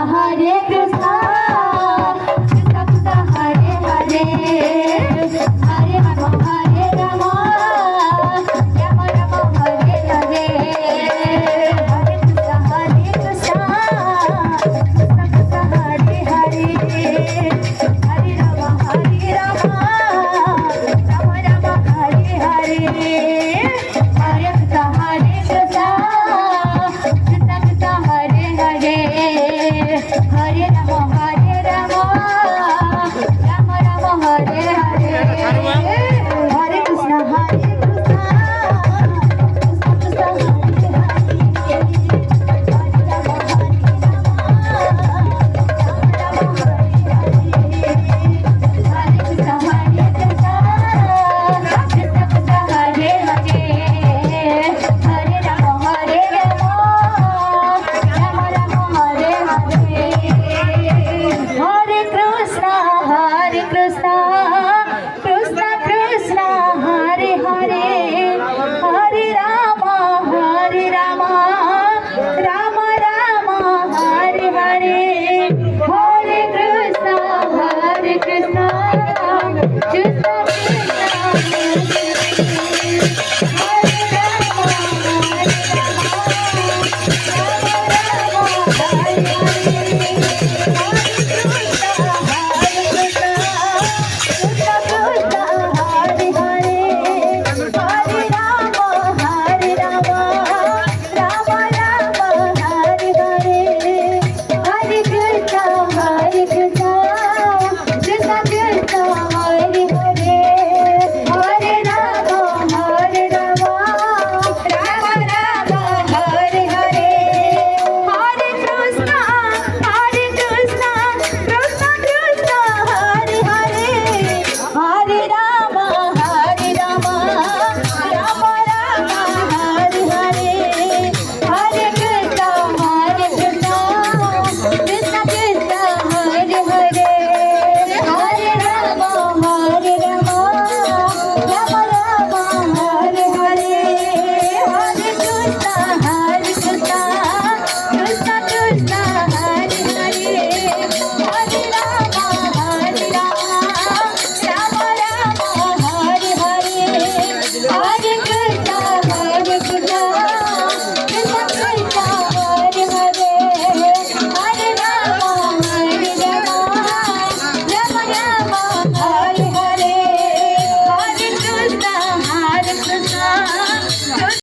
Hare Krishna, Krishna Krishna Hare Hare, Hare Rama Hare Rama, Rama Rama Hare Hare, Hare Krishna Hare Krishna, Krishna Krishna Hare Hare, Hare Rama Hare Rama, Rama Rama Hare Hare, Hare Krishna Hare Krishna, Krishna Krishna Hare Hare, Hare Rama Hare Rama, Rama Rama Hare Hare, Hare Krishna Hare Krishna, Krishna Krishna Hare Hare, Hare Rama Hare Krishna, Krishna Hare Hare.